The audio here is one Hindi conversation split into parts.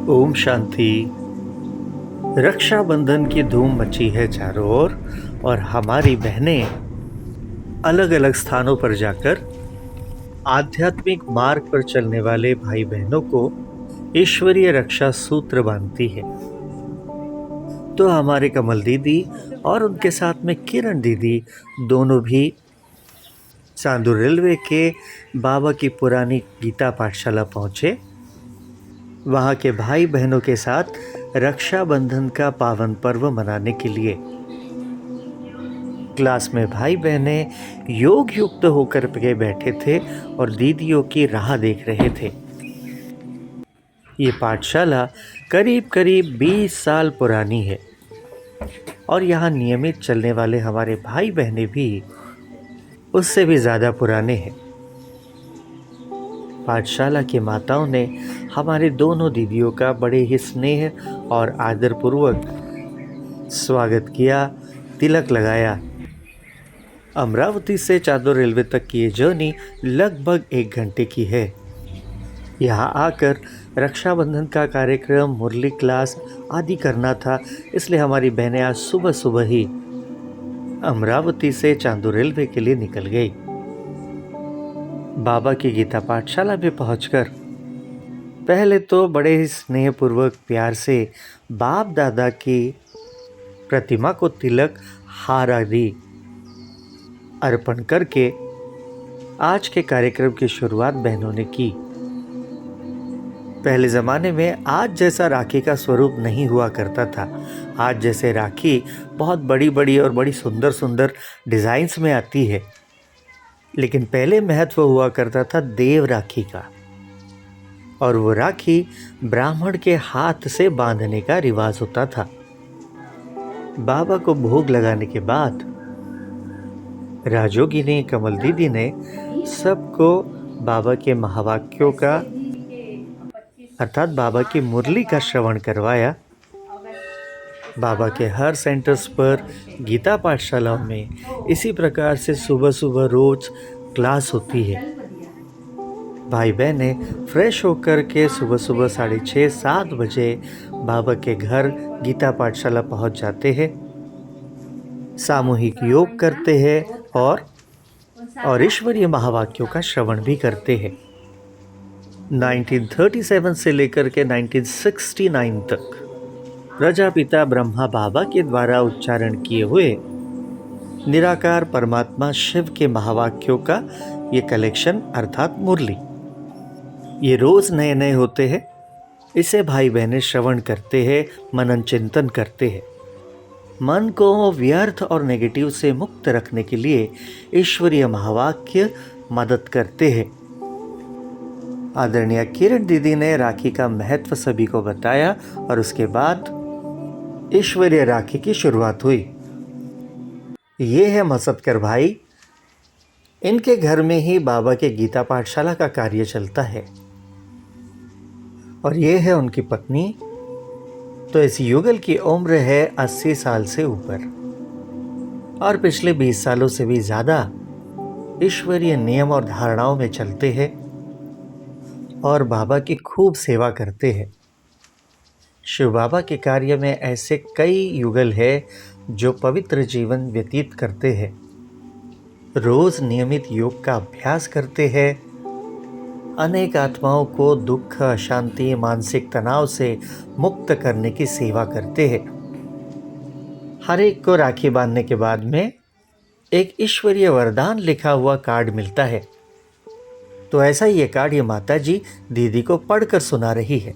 ओम शांति। रक्षाबंधन की धूम मची है चारों ओर और हमारी बहनें अलग अलग स्थानों पर जाकर आध्यात्मिक मार्ग पर चलने वाले भाई बहनों को ईश्वरीय रक्षा सूत्र बांधती है। तो हमारे कमल दीदी और उनके साथ में किरण दीदी दोनों भी चांदूर रेलवे के बाबा की पुरानी गीता पाठशाला पहुंचे। वहां के भाई बहनों के साथ रक्षाबंधन का पावन पर्व मनाने के लिए क्लास में भाई बहनें योग युक्त होकर के बैठे थे और दीदियों की राह देख रहे थे। ये पाठशाला करीब करीब 20 साल पुरानी है और यहाँ नियमित चलने वाले हमारे भाई बहनें भी उससे भी ज़्यादा पुराने हैं। पाठशाला की माताओं ने हमारे दोनों दीदियों का बड़े ही स्नेह और आदरपूर्वक स्वागत किया, तिलक लगाया। अमरावती से चांदोर रेलवे तक की ये जर्नी लगभग 1 घंटे की है। यहाँ आकर रक्षाबंधन का कार्यक्रम, मुरली क्लास आदि करना था, इसलिए हमारी बहनें आज सुबह सुबह ही अमरावती से चांदोर रेलवे के लिए निकल गई। बाबा की गीता पाठशाला में पहुंचकर पहले तो बड़े ही स्नेहपूर्वक प्यार से बाप दादा की प्रतिमा को तिलक, हार आदि अर्पण करके आज के कार्यक्रम की शुरुआत बहनों ने की। पहले ज़माने में आज जैसा राखी का स्वरूप नहीं हुआ करता था। आज जैसे राखी बहुत बड़ी बड़ी और बड़ी सुंदर सुंदर डिज़ाइंस में आती है, लेकिन पहले महत्व हुआ करता था देव राखी का, और वो राखी ब्राह्मण के हाथ से बांधने का रिवाज होता था। बाबा को भोग लगाने के बाद राजोगिनी कमल दीदी ने सबको बाबा के महावाक्यों का अर्थात बाबा की मुरली का श्रवण करवाया। बाबा के हर सेंटर्स पर, गीता पाठशालाओं में इसी प्रकार से सुबह सुबह रोज क्लास होती है। भाई बहनें फ्रेश होकर के सुबह सुबह 6:30-7 बजे बाबा के घर गीता पाठशाला पहुंच जाते हैं, सामूहिक योग करते हैं और ईश्वरीय महावाक्यों का श्रवण भी करते हैं। 1937 से लेकर के 1969 तक प्रजापिता ब्रह्मा बाबा के द्वारा उच्चारण किए हुए निराकार परमात्मा शिव के महावाक्यों का ये कलेक्शन अर्थात मुरली, ये रोज नए नए होते हैं। इसे भाई बहनें श्रवण करते हैं, मनन चिंतन करते हैं। मन को व्यर्थ और नेगेटिव से मुक्त रखने के लिए ईश्वरीय महावाक्य मदद करते हैं। आदरणीय किरण दीदी ने राखी का महत्व सभी को बताया और उसके बाद ईश्वरीय राखी की शुरुआत हुई। ये है मसदकर भाई, इनके घर में ही बाबा के गीता पाठशाला का कार्य चलता है, और ये है उनकी पत्नी। तो इस युगल की उम्र है 80 साल से ऊपर और पिछले 20 सालों से भी ज़्यादा ईश्वरीय नियम और धारणाओं में चलते हैं और बाबा की खूब सेवा करते हैं। शिव बाबा के कार्य में ऐसे कई युगल हैं जो पवित्र जीवन व्यतीत करते हैं, रोज नियमित योग का अभ्यास करते हैं, अनेक आत्माओं को दुख, अशांति, मानसिक तनाव से मुक्त करने की सेवा करते हैं। हर एक को राखी बांधने के बाद में एक ईश्वरीय वरदान लिखा हुआ कार्ड मिलता है। तो ऐसा ही ये कार्ड ये माता जी दीदी को पढ़कर सुना रही है।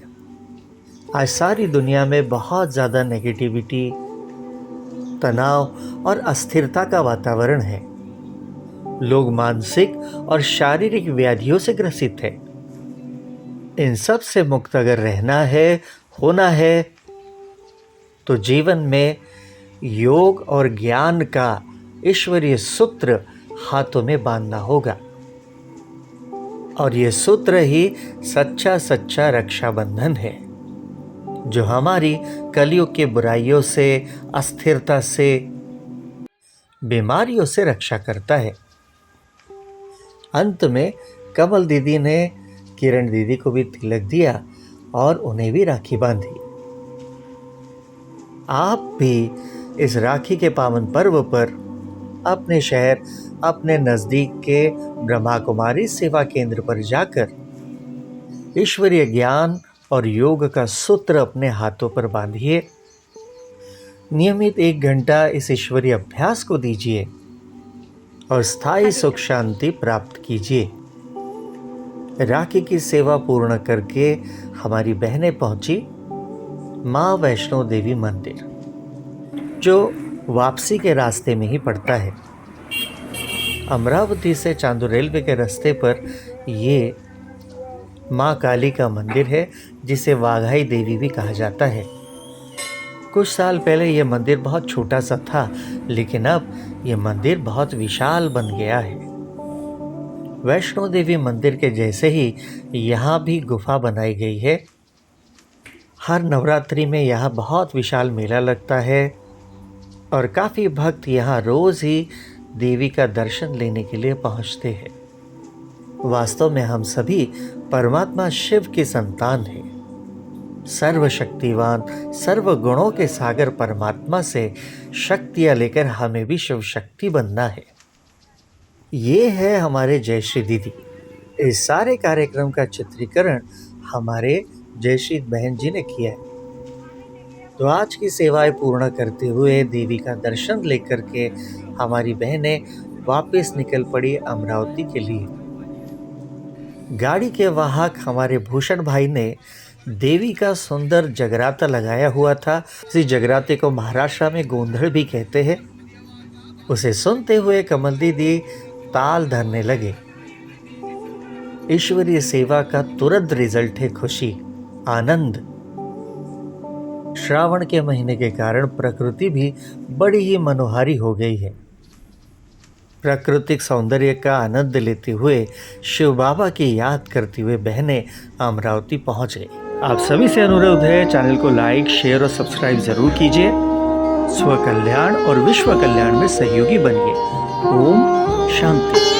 आज सारी दुनिया में बहुत ज़्यादा नेगेटिविटी, तनाव और अस्थिरता का वातावरण है। लोग मानसिक और शारीरिक व्याधियों से ग्रसित है। इन सब से मुक्त अगर रहना है, होना है, तो जीवन में योग और ज्ञान का ईश्वरीय सूत्र हाथों में बांधना होगा, और ये सूत्र ही सच्चा सच्चा रक्षाबंधन है, जो हमारी कलयुग के बुराइयों से, अस्थिरता से, बीमारियों से रक्षा करता है। अंत में कमल दीदी ने किरण दीदी को भी तिलक दिया और उन्हें भी राखी बांधी। आप भी इस राखी के पावन पर्व पर अपने शहर, अपने नज़दीक के ब्रह्मा कुमारी सेवा केंद्र पर जाकर ईश्वरीय ज्ञान और योग का सूत्र अपने हाथों पर बांधिए। नियमित 1 घंटा इस ईश्वरीय अभ्यास को दीजिए और स्थायी सुख शांति प्राप्त कीजिए। राखी की सेवा पूर्ण करके हमारी बहनें पहुंची माँ वैष्णो देवी मंदिर, जो वापसी के रास्ते में ही पड़ता है। अमरावती से चांदू रेलवे के रास्ते पर ये माँ काली का मंदिर है, जिसे वाघाई देवी भी कहा जाता है। कुछ साल पहले यह मंदिर बहुत छोटा सा था, लेकिन अब यह मंदिर बहुत विशाल बन गया है। वैष्णो देवी मंदिर के जैसे ही यहाँ भी गुफा बनाई गई है। हर नवरात्रि में यहाँ बहुत विशाल मेला लगता है और काफ़ी भक्त यहाँ रोज़ ही देवी का दर्शन लेने के लिए पहुँचते हैं। वास्तव में हम सभी परमात्मा शिव की संतान हैं। सर्वशक्तिवान, सर्व गुणों के सागर परमात्मा से शक्तियाँ लेकर हमें भी शिव शक्ति बनना है। ये है हमारे जयश्री दीदी। इस सारे कार्यक्रम का चित्रीकरण हमारे जयश्री बहन जी ने किया है। तो आज की सेवाएं पूर्ण करते हुए देवी का दर्शन लेकर के हमारी बहनें वापस निकल पड़ी अमरावती के लिए। गाड़ी के वाहक हमारे भूषण भाई ने देवी का सुंदर जगराता लगाया हुआ था। इस जगराते को महाराष्ट्र में गोंधड़ भी कहते हैं। उसे सुनते हुए कमल दीदी ताल धरने लगे। ईश्वरीय सेवा का तुरंत रिजल्ट है खुशी, आनंद। श्रावण के महीने के कारण प्रकृति भी बड़ी ही मनोहारी हो गई है। प्राकृतिक सौंदर्य का आनंद लेते हुए शिव बाबा की याद करते हुए बहनें अमरावती पहुंच गई। आप सभी से अनुरोध है, चैनल को लाइक, शेयर और सब्सक्राइब जरूर कीजिए। स्व कल्याण और विश्व कल्याण में सहयोगी बनिए। ओम शांति।